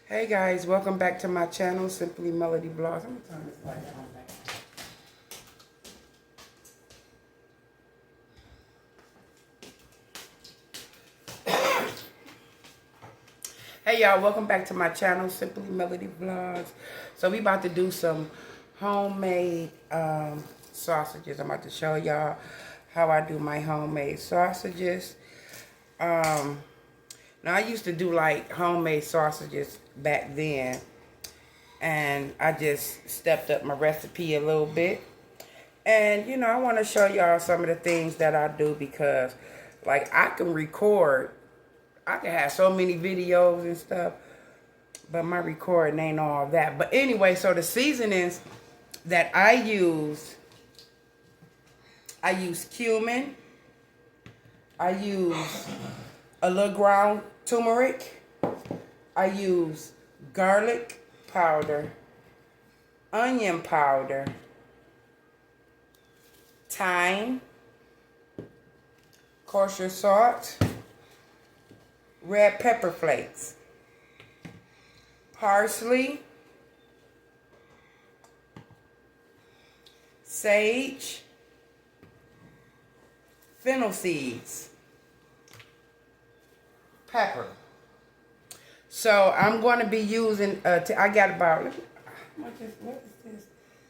Hey guys, welcome back to my channel, Simply Melody Vlogs. Let me turn this light on back. Hey y'all, welcome back to my channel, Simply Melody Vlogs. So we about to do some homemade sausages. I'm about to show y'all how I do my homemade sausages. Now I used to do like homemade sausages back then, and I just stepped up my recipe a little bit. And, you know, I want to show y'all some of the things that I do because, like, I can record. I can have so many videos and stuff, but my recording ain't all that. But anyway, so the seasonings that I use cumin. I use a little ground turmeric. I use garlic powder, onion powder, thyme, kosher salt, red pepper flakes, parsley, sage, fennel seeds, pepper. So I'm going to be using, I got about, what is this?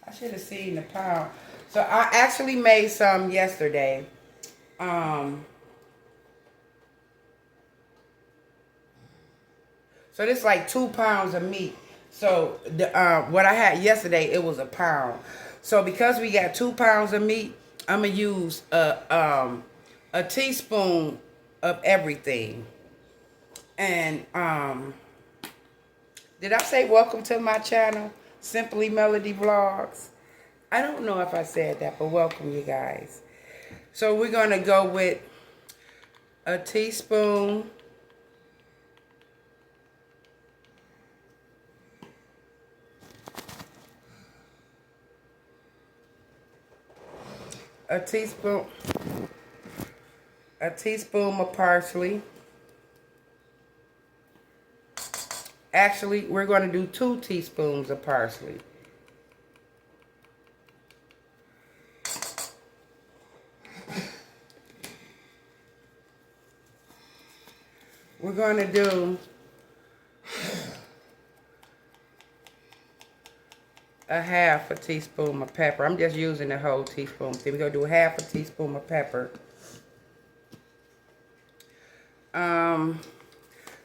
I should have seen the pound. So I actually made some yesterday. So this is like 2 pounds of meat. So the what I had yesterday, it was a pound. So because we got 2 pounds of meat, I'm gonna use a teaspoon of everything. And did I say welcome to my channel, Simply Melody Vlogs? I don't know if I said that, but welcome you guys. So we're gonna go with a teaspoon a teaspoon of parsley. Actually, we're going to do 2 teaspoons of parsley. We're going to do a half a teaspoon of pepper. I'm just using the whole teaspoon. Then we're going to do half a teaspoon of pepper.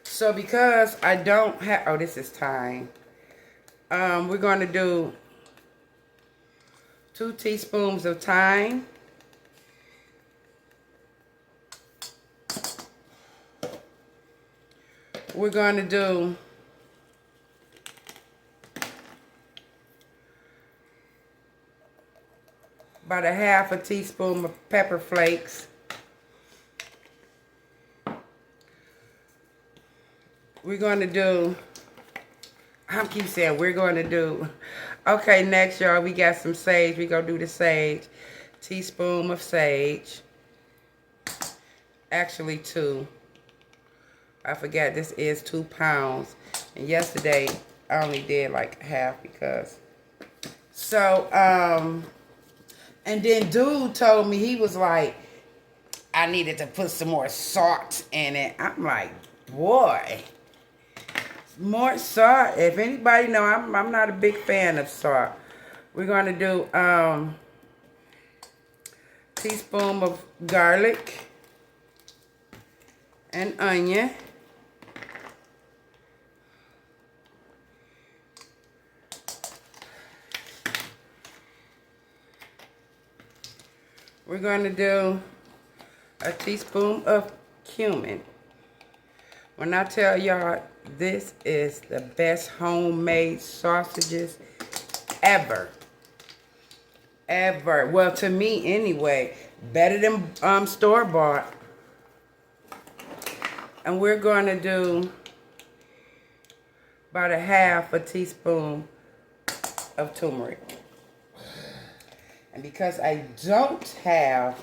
So because I don't have, oh, this is thyme. We're going to do 2 teaspoons of thyme. We're going to do about a half a teaspoon of pepper flakes. We're going to do, I keep saying we're going to do. Okay, next, y'all, we got some sage. We're going to do the sage. Teaspoon of sage. Actually, 2. I forgot this is 2 pounds. And yesterday, I only did like half because. So, and then dude told me, he was like, I needed to put some more salt in it. I'm like, boy. More salt. If anybody know, I'm not a big fan of salt. We're going to do teaspoon of garlic and onion. We're going to do a teaspoon of cumin. When I tell y'all, this is the best homemade sausages ever. Ever. Well, to me anyway. Better than store-bought. And we're going to do about a half a teaspoon of turmeric. And because I don't have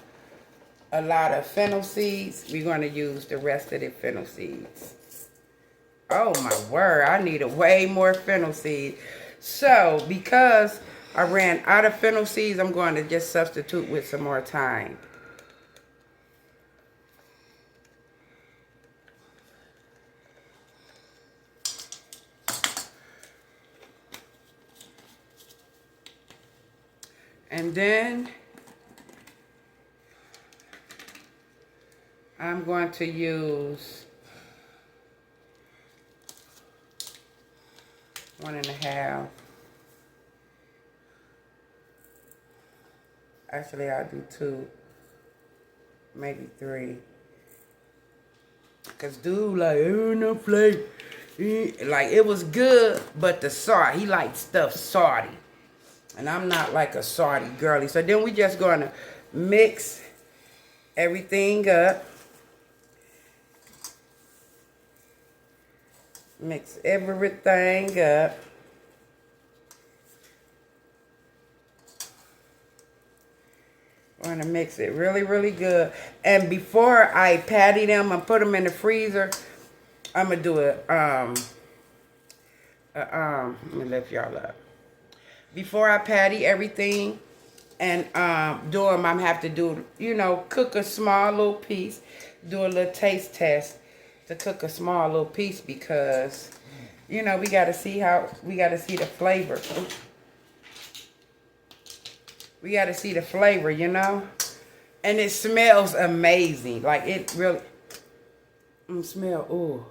a lot of fennel seeds, we're going to use the rest of the fennel seeds. Oh my word, I needed way more fennel seed. So because I ran out of fennel seeds, I'm going to just substitute with some more thyme. And then I'm going to use 1.5. Actually, I'll do 2, maybe 3. Cause dude, like, no flavor. Like, it was good, but the salt, he liked stuff salty. And I'm not like a salty girly. So then we just gonna mix everything up. Mix everything up. We're gonna mix it really, really good. And before I patty them and put them in the freezer, I'm gonna do it. Let me lift y'all up. Before I patty everything and do them, I'm have to do, you know, cook a small little piece, do a little taste test to cook a small little piece because, you know, we gotta see the flavor. We got to see the flavor, you know? And it smells amazing. Like, it really... ooh.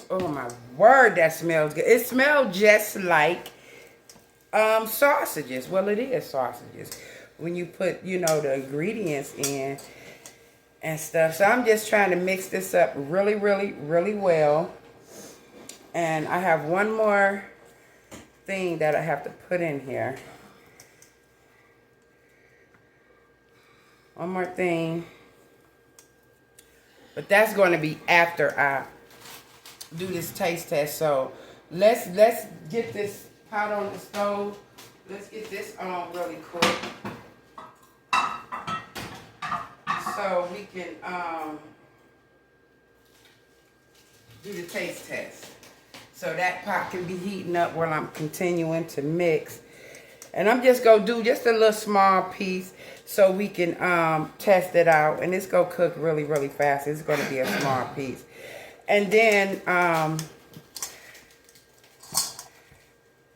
Oh, my word, that smells good. It smells just like sausages. Well, it is sausages. When you put, you know, the ingredients in and stuff. So, I'm just trying to mix this up really, really, really well. And I have one more thing that I have to put in here. One more thing. But that's going to be after I do this taste test. So let's get this pot on the stove. Let's get this on really quick. So we can do the taste test. So that pot can be heating up while I'm continuing to mix. And I'm just going to do just a little small piece so we can test it out. And it's going to cook really, really fast. It's going to be a small piece. And then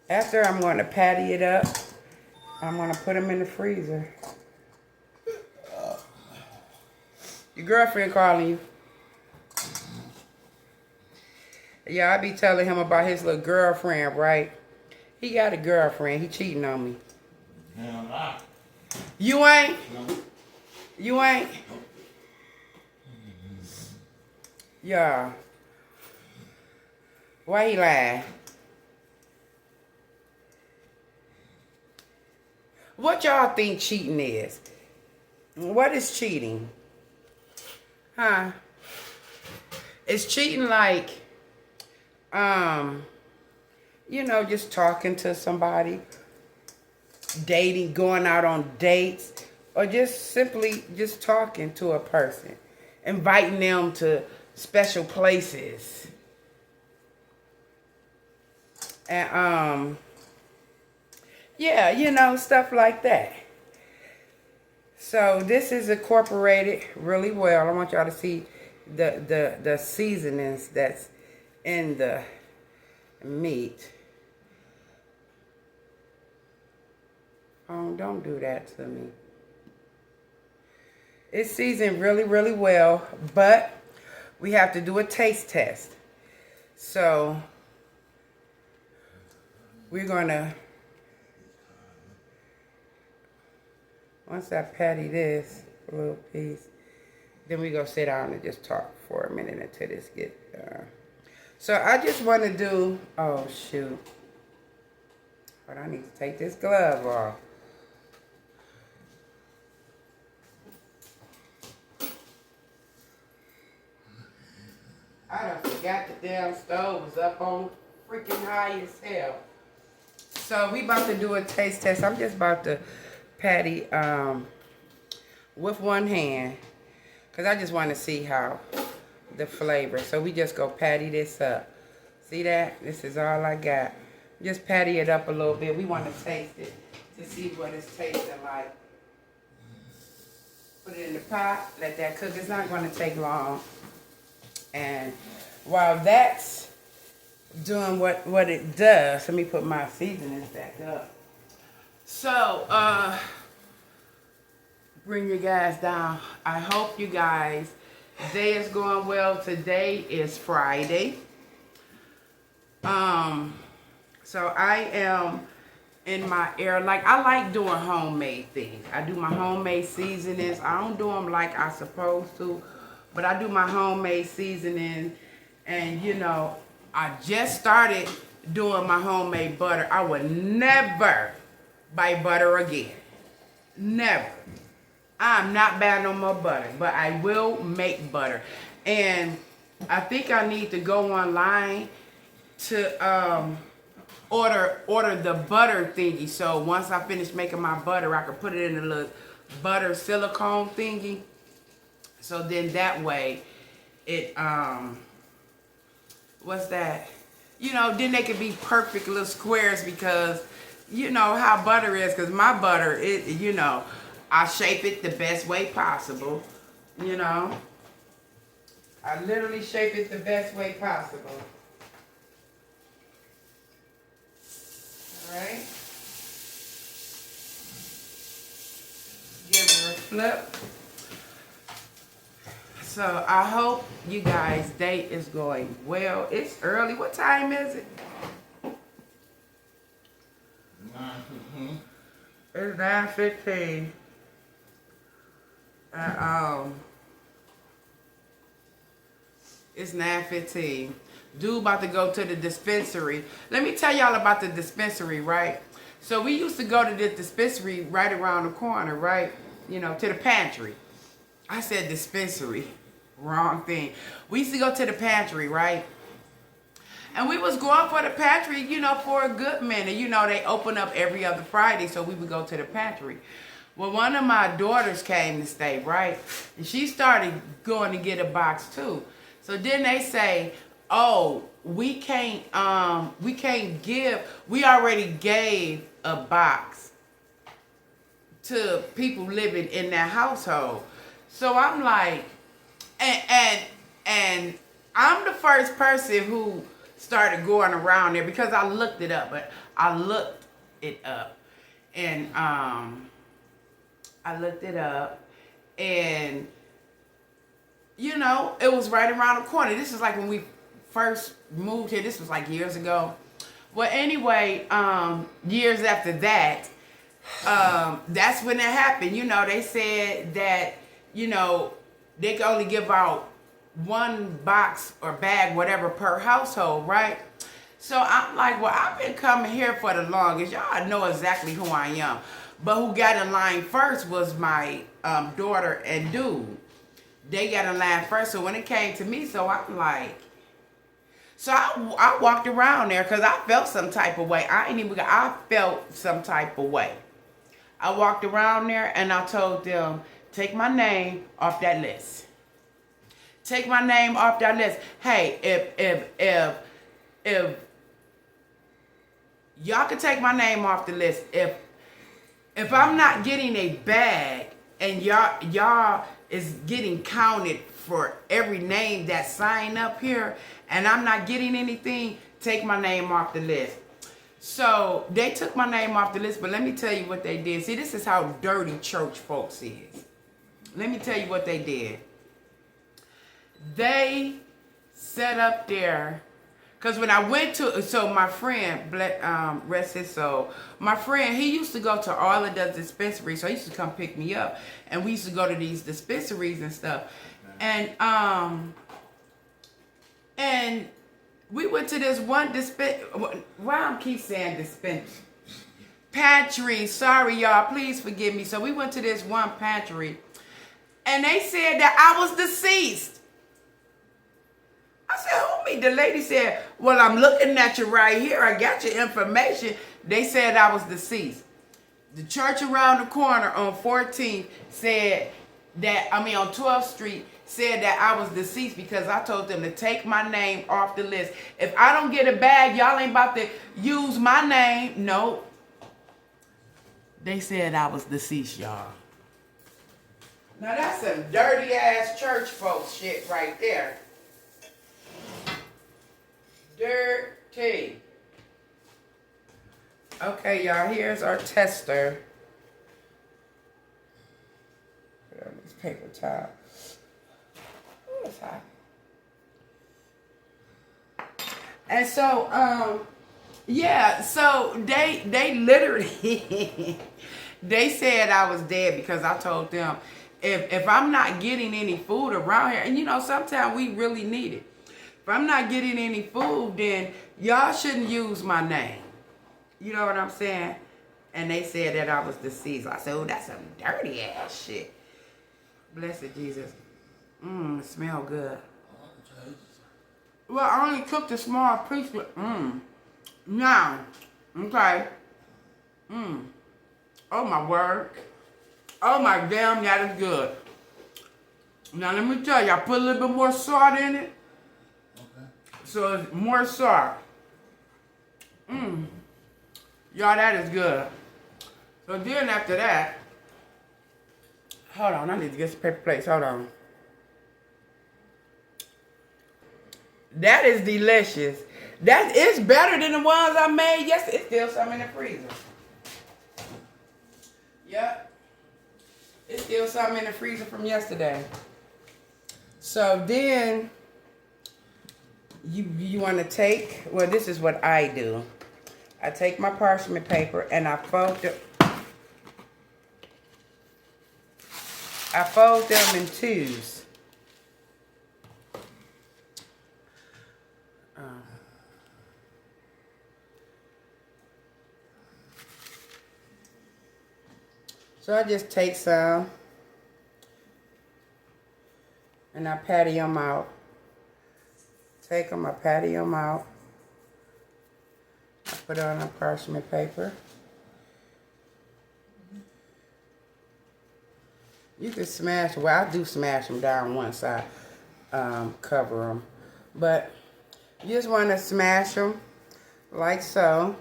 after I'm going to patty it up, I'm going to put them in the freezer. Your girlfriend calling you. Yeah, I be telling him about his little girlfriend, right? He got a girlfriend. He cheating on me. Yeah, I'm not. You ain't? No. You ain't? Yeah. Why he lying? What y'all think cheating is? What is cheating? Huh? Is cheating like, you know, just talking to somebody, dating, going out on dates, or just simply just talking to a person, inviting them to special places. And, yeah, you know, stuff like that. So this is incorporated really well. I want y'all to see the seasonings that's in the meat. Oh, don't do that to me. It's seasoned really, really well, but we have to do a taste test. So we're gonna, once I patty this little piece, then we go sit down and just talk for a minute until this gets so I just want to do, oh shoot, but I need to take this glove off. I done forgot the damn stove was up on freaking high as hell. So we about to do a taste test. I'm just about to patty with one hand, because I just want to see how the flavor. So we just go patty this up. See that? This is all I got. Just patty it up a little bit. We want to taste it to see what it's tasting like. Put it in the pot. Let that cook. It's not going to take long. And while that's doing what it does, let me put my seasonings back up. So, bring you guys down. I hope you guys, day is going well. Today is Friday. So I am in my area. Like, I like doing homemade things. I do my homemade seasonings. I don't do them like I supposed to, but I do my homemade seasoning. And you know, I just started doing my homemade butter. I would never buy butter again. Never. I'm not buying no more butter, but I will make butter. And I think I need to go online to order the butter thingy. So once I finish making my butter, I can put it in a little butter silicone thingy. So then that way it what's that? You know, then they can be perfect little squares, because you know how butter is. Because my butter, you know, I shape it the best way possible. You know, I literally shape it the best way possible. All right. Give her a flip. So I hope you guys' day is going well. It's early. What time is it? 9:15. It's 9:15. It's 9:15. Dude about to go to the dispensary. Let me tell y'all about the dispensary, right? So we used to go to the dispensary right around the corner, right? You know, to the pantry. I said dispensary. Wrong thing. We used to go to the pantry, right? And we was going for the pantry, you know, for a good minute. You know, they open up every other Friday, so we would go to the pantry. Well, one of my daughters came to stay, right? And she started going to get a box too. So then they say, oh, we already gave a box to people living in that household. So I'm like, and I'm the first person who started going around there, because I looked it up, and and you know, it was right around the corner. This is like when we first moved here. This was like years ago. Well, anyway, years after that, that's when it happened. You know, they said that, you know, they can only give out one box or bag, whatever, per household, right? So I'm like, well, I've been coming here for the longest. Y'all know exactly who I am. But who got in line first was my daughter and dude. They got in line first. So when it came to me, so I'm like, so I walked around there because I felt some type of way. I felt some type of way. I walked around there and I told them, take my name off that list. Take my name off that list. Hey, if y'all can take my name off the list, if I'm not getting a bag and y'all is getting counted for every name that's signed up here, and I'm not getting anything, take my name off the list. So they took my name off the list, but let me tell you what they did. See, this is how dirty church folks is. Let me tell you what they did. They set up there, because when I went to, so my friend, rest his soul, my friend, he used to go to all of the dispensaries, so he used to come pick me up, and we used to go to these dispensaries and stuff, and we went to this one why I keep saying pantry, sorry y'all, please forgive me. So we went to this one pantry, and they said that I was deceased. I said, who me? The lady said, well, I'm looking at you right here. I got your information. They said I was deceased. The church around the corner on 14th said on 12th Street said that I was deceased because I told them to take my name off the list. If I don't get a bag, y'all ain't about to use my name. No. They said I was deceased, y'all. Now that's some dirty ass church folks shit right there. Dirty. Okay, y'all, here's our tester. Put on this paper towel. Oh, it's hot. And so, yeah, so they literally they said I was dead because I told them if I'm not getting any food around here, and you know, sometimes we really need it. If I'm not getting any food, then y'all shouldn't use my name. You know what I'm saying? And they said that I was deceased. I said, oh, that's some dirty ass shit. Blessed Jesus. It smell good. Well, I only cooked a small piece, but now, okay. Oh my word. Oh my damn, that is good. Now let me tell you, I put a little bit more salt in it. Okay. So it's more salt. Y'all, that is good. So then after that, hold on, I need to get some paper plates. Hold on. That is delicious. That is better than the ones I made yesterday. It's still some in the freezer. Yep. It's still some in the freezer from yesterday. So then you want to take, well, this is what I do. I take my parchment paper and I fold them in twos. So I just take some and I patty them out. Take them, I patty them out. I put it on a parchment paper. You can smash, well, I do smash them down once I cover them. But you just want to smash them like so.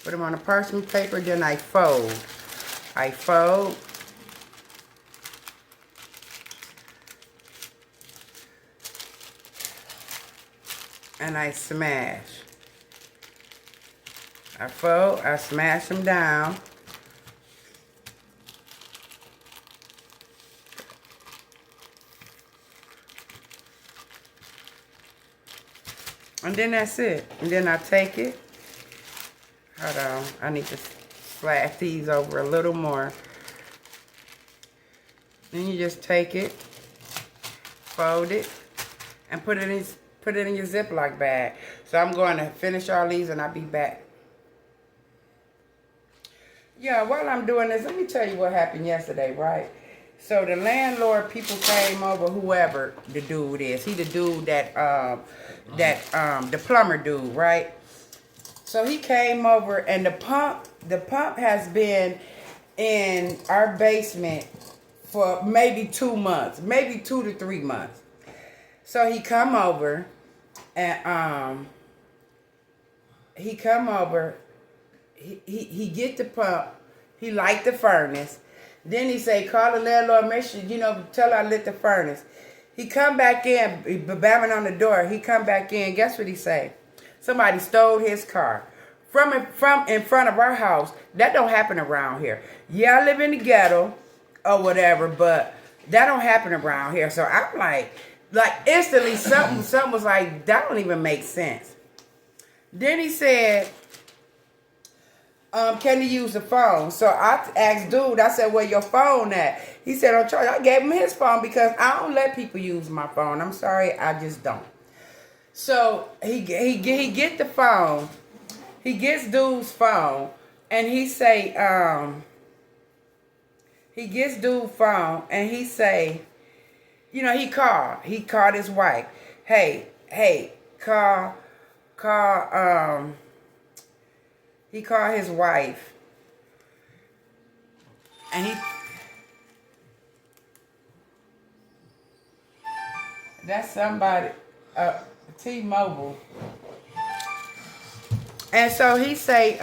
Put them on a parchment paper, then I fold. And I smash. I fold, I smash them down. And then that's it. And then I take it. Hold on, I need to slash these over a little more. Then you just take it, fold it, and put it in your Ziploc bag. So I'm going to finish all these and I'll be back. Yeah, while I'm doing this, let me tell you what happened yesterday, right? So the landlord people came over, whoever the dude is. He the dude that the plumber dude, right? So he came over and the pump has been in our basement for maybe 2 months, maybe 2 to 3 months. So he come over and he get the pump, he light the furnace. Then he say, call the landlord, make sure, tell her I lit the furnace. He come back in, bamming on the door. He come back in, guess what he say? Somebody stole his car from in front of our house. That don't happen around here. Yeah, I live in the ghetto or whatever, but that don't happen around here. So I'm like instantly something was like, that don't even make sense. Then he said, can he use the phone? So I asked dude, I said, where your phone at? He said, on charge. I gave him his phone because I don't let people use my phone. I'm sorry, I just don't. So he get the phone. He gets dude's phone, and he say, he gets dude's phone, and he say, he called his wife. hey, call, he called his wife, and that's somebody, T-Mobile. And so he say,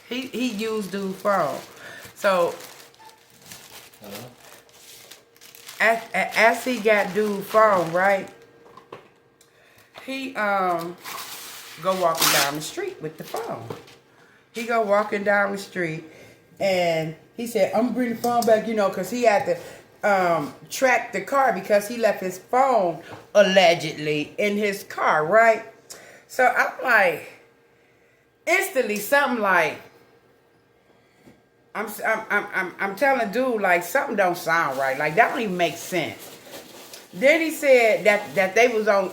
he used dude's phone. So Hello? as he got dude's phone, right? He go walking down the street with the phone. He go walking down the street, and he said, "I'm bringing the phone back," because he had to track the car because he left his phone allegedly in his car, right? So I'm like, instantly something like, I'm telling dude like something don't sound right, like that don't even make sense. Then he said that they was on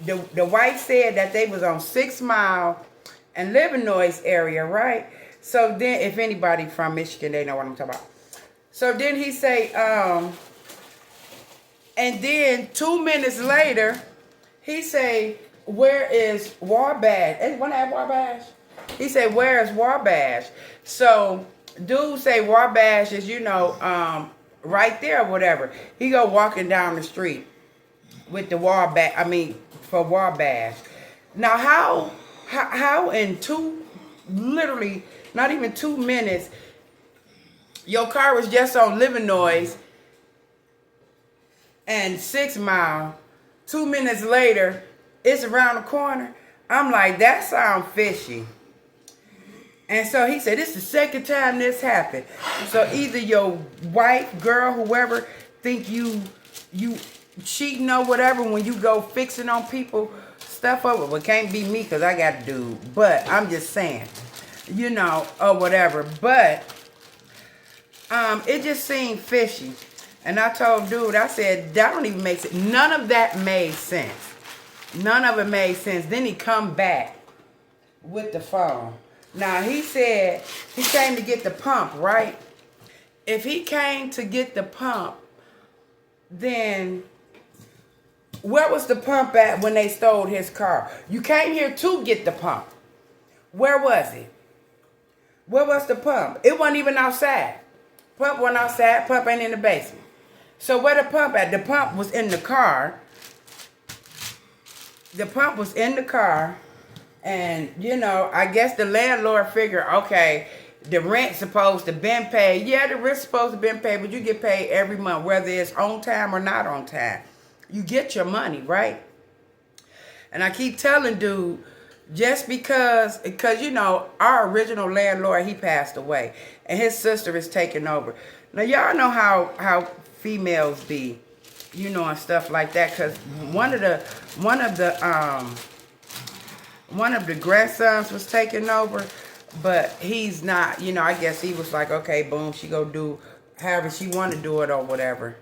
the wife said that they was on 6 Mile and Livernois area, right? So then, if anybody from Michigan, they know what I'm talking about. So then he say, and then 2 minutes later, he say, "Where is Wabash?" And when I have Wabash, he said, "Where is Wabash?" So dude say Wabash is right there or whatever. He go walking down the street with the Wabash. I mean, for Wabash. Now how in literally not even 2 minutes, your car was just on Livernois and 6 Mile. 2 minutes later, it's around the corner. I'm like, that sounds fishy. And so he said, "This is the second time this happened." So either your wife, girl, whoever, think you cheating or whatever when you go fixing on people stuff over. Well, it can't be me because I got to do. But I'm just saying, or whatever. But it just seemed fishy. And I told dude, I said, that don't even make sense. None of that made sense. None of it made sense. Then he come back with the phone. Now, he said he came to get the pump, right? If he came to get the pump, then where was the pump at when they stole his car? You came here to get the pump. Where was it? Where was the pump? It wasn't even outside. Pump wasn't outside. Pump ain't in the basement. So where the pump at? The pump was in the car. The pump was in the car. And, I guess the landlord figured, okay, the rent's supposed to been paid. Yeah, the rent's supposed to been paid, but you get paid every month, whether it's on time or not on time. You get your money, right? And I keep telling dude, just because our original landlord, he passed away. And his sister is taking over. Now, y'all know how females be, and stuff like that. Because one of the grandsons was taking over, but he's not. I guess he was like, okay, boom, she go do however she want to do it or whatever.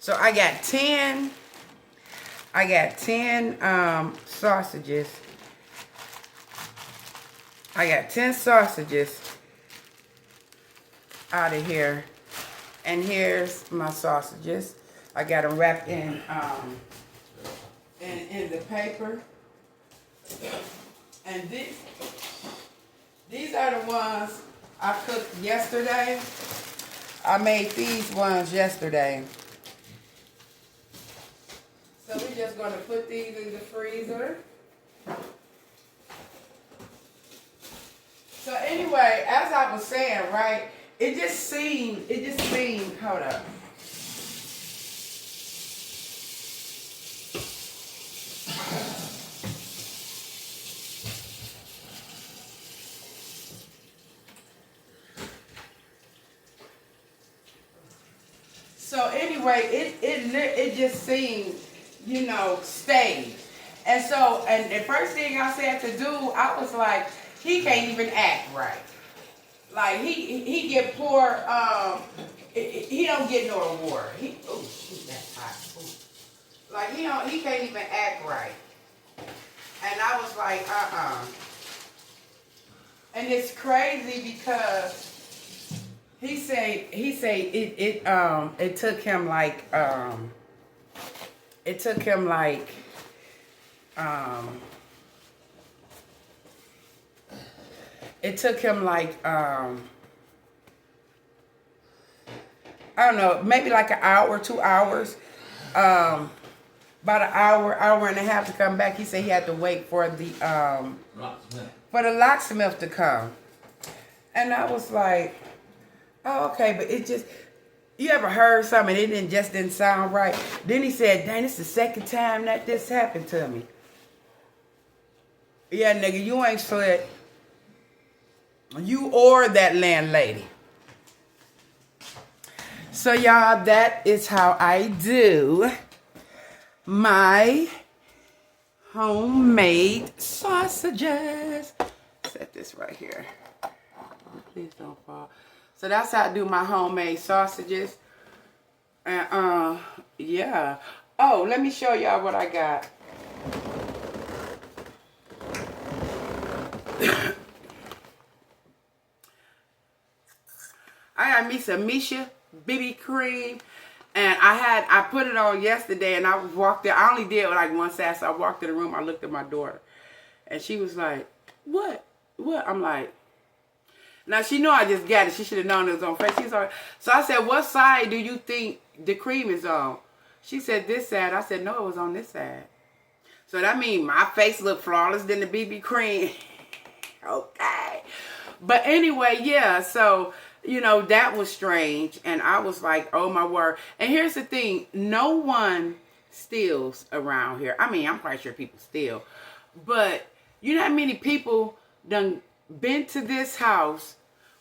So I got 10 sausages. I got 10 sausages out of here. And here's my sausages. I got them wrapped in the paper. And these are the ones I cooked yesterday. I made these ones yesterday. So we're just going to put these in the freezer. So anyway, as I was saying, right, it just seemed, hold up. So anyway, it just seemed, staged. And so, and the first thing I said to do, I was like, he can't even act right. Like he get poor, he don't get no award. Oh shoot, that's hot. Ooh. Like he can't even act right. And I was like, And it's crazy because He say it took him like it took him like it took him like I don't know, maybe like an hour, 2 hours, about an hour and a half to come back. He said he had to wait for the locksmith to come. And I was like, oh, okay, but it just, you ever heard something and it just didn't sound right? Then he said, dang, this is the second time that this happened to me. Yeah, nigga, you ain't slick. You or that landlady. So, y'all, that is how I do my homemade sausages. Set this right here. Please don't fall. So that's how I do my homemade sausages. And yeah. Oh, let me show y'all what I got. I got me some Misha BB cream, and I put it on yesterday, and I walked there. I only did like one side, so I walked in the room. I looked at my daughter, and she was like, "What? What?" I'm like, now she know I just got it. She should have known it was on face. She's like, so I said, "What side do you think the cream is on?" She said, "This side." I said, "No, it was on this side." So that means my face looked flawless than the BB cream. Okay, but anyway, yeah. So. You know, that was strange. And I was like, oh my word. And here's the thing. No one steals around here. I mean, I'm quite sure people steal. But you know how many people done been to this house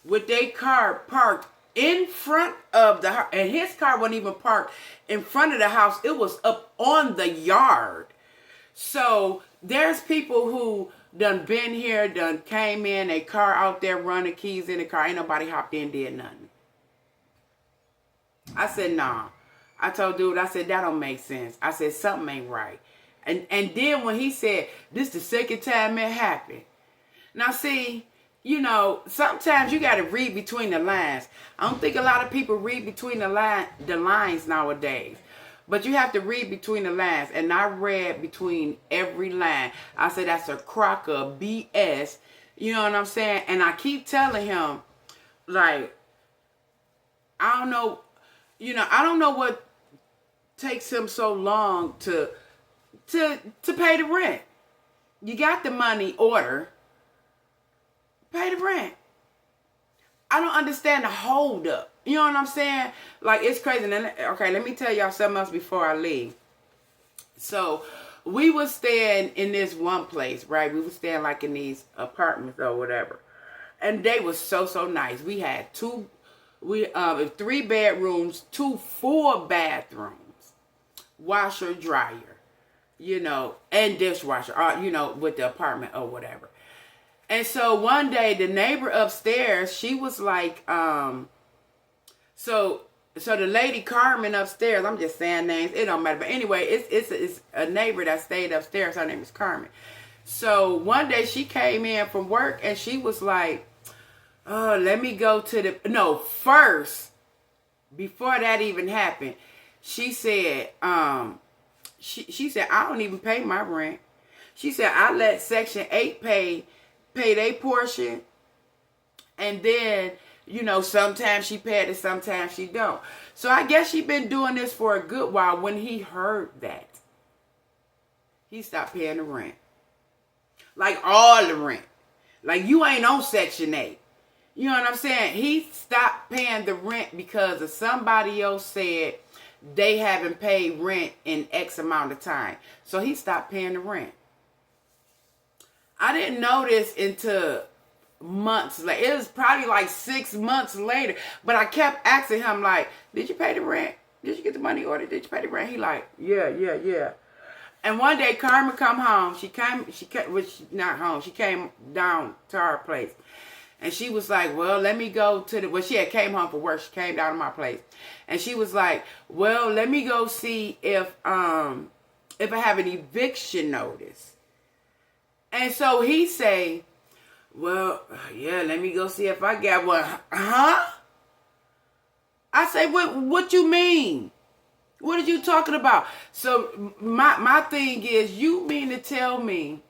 with their car parked in front of the house. And his car wasn't even parked in front of the house. It was up on the yard. So there's people who done been here, done came in, a car out there, running keys in the car. Ain't nobody hopped in, did nothing. I said, nah. I told dude, I said, that don't make sense. I said, something ain't right. And then when he said, this the second time it happened. Now see, you know, sometimes you got to read between the lines. I don't think a lot of people read between the lines nowadays. But you have to read between the lines. And I read between every line. I said, that's a crock of BS. You know what I'm saying? And I keep telling him, like, I don't know, you know, I don't know what takes him so long to pay the rent. You got the money order. Pay the rent. I don't understand the hold up. You know what I'm saying? Like, it's crazy. And then, okay, let me tell y'all something else before I leave. So, we was staying in this one place, right? We was staying like in these apartments or whatever. And they was so nice. We had 3 bedrooms, 2 full bathrooms, washer, dryer, you know, and dishwasher, you know, with the apartment or whatever. And so one day the neighbor upstairs, she was like, so the lady Carmen upstairs, I'm just saying names, it don't matter. But anyway, it's a neighbor that stayed upstairs. Her name is Carmen. So one day she came in from work and she was like, oh, let me go to first, before that even happened, she said, she said, I don't even pay my rent. She said, I let Section 8 pay their portion. And then, you know, sometimes she paid it, sometimes she don't. So I guess she been doing this for a good while. When he heard that, he stopped paying the rent. Like all the rent. Like you ain't on Section 8. You know what I'm saying? He stopped paying the rent because of somebody else said they haven't paid rent in X amount of time. So he stopped paying the rent. I didn't notice until months later. It was probably like 6 months later. But I kept asking him, like, did you pay the rent? Did you get the money ordered? Did you pay the rent? He like, yeah. And one day Carmen come home. She came down to our place. And she was like, well, let me go to she had came home from work. She came down to my place. And she was like, well, let me go see if I have an eviction notice. And so he say, well, yeah, let me go see if I got one. Huh? I say, what you mean? What are you talking about? So my thing is, you mean to tell me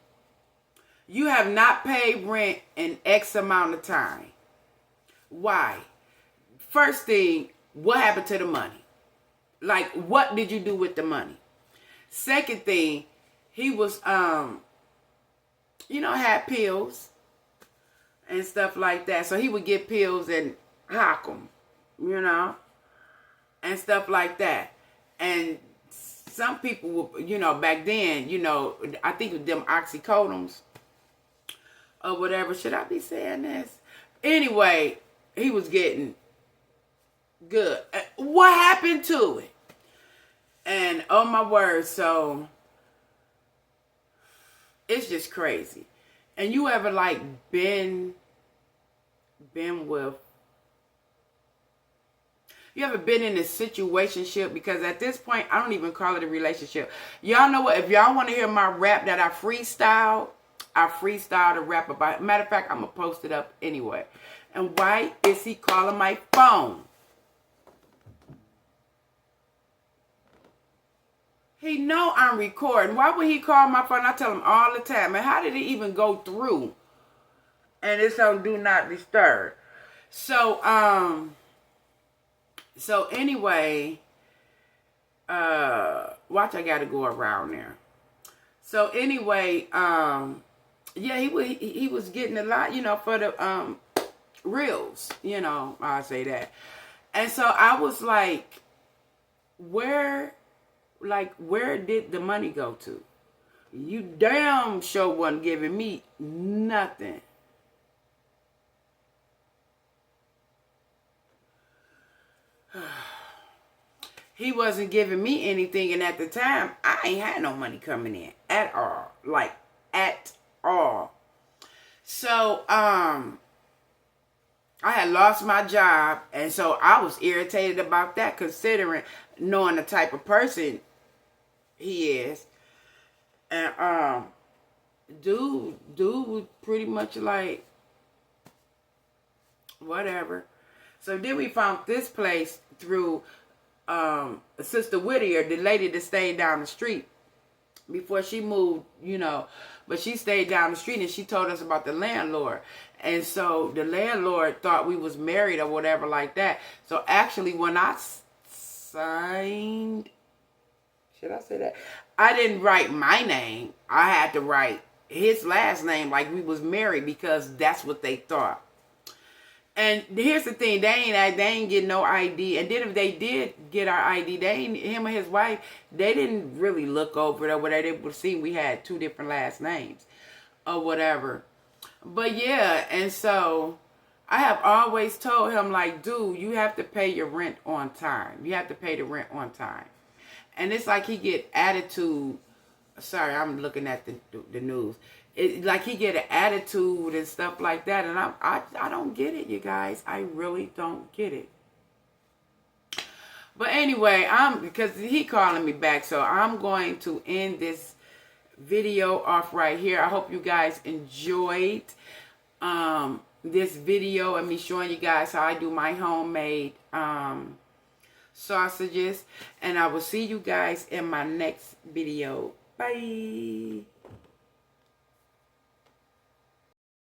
you have not paid rent in X amount of time? Why? First thing, what happened to the money? Like, what did you do with the money? Second thing, he was had pills and stuff like that. So he would get pills and hock them, and stuff like that. And some people were, back then, I think with them oxycodones or whatever. Should I be saying this? Anyway, he was getting good. What happened to it? And oh my word, so it's just crazy. And you ever like been with, you ever been in a situationship? Because at this point, I don't even call it a relationship. Y'all know what? If y'all want to hear my rap that I freestyled a rap about. Matter of fact, I'm going to post it up anyway. And why is he calling my phone? He know I'm recording. Why would he call my phone? I tell him all the time. And how did it even go through? And it's on Do Not Disturb. So anyway, watch, I gotta go around there. So anyway, yeah, he was getting a lot, for the reels, I'll say that. And so I was like, where did the money go to? You damn sure wasn't giving me nothing. He wasn't giving me anything, and at the time, I ain't had no money coming in at all. Like, at all. So, I had lost my job, and so I was irritated about that, considering knowing the type of person he is. And, dude was pretty much like, whatever. So then we found this place through Sister Whittier, the lady that stayed down the street before she moved, but she stayed down the street, and she told us about the landlord. And so the landlord thought we was married or whatever like that. So actually when I signed, should I say that? I didn't write my name. I had to write his last name like we was married, because that's what they thought. And here's the thing, they ain't get no ID. And then if they did get our ID, him and his wife, they didn't really look over it or whatever. They would see we had two different last names or whatever. But yeah, and so I have always told him, like, dude, you have to pay your rent on time. You have to pay the rent on time. And it's like he get attitude. Sorry, I'm looking at the news. It, like he get an attitude and stuff like that, and I don't get it, you guys. I really don't get it. But anyway, because he calling me back, so I'm going to end this video off right here. I hope you guys enjoyed this video and me showing you guys how I do my homemade sausages, and I will see you guys in my next video. Bye.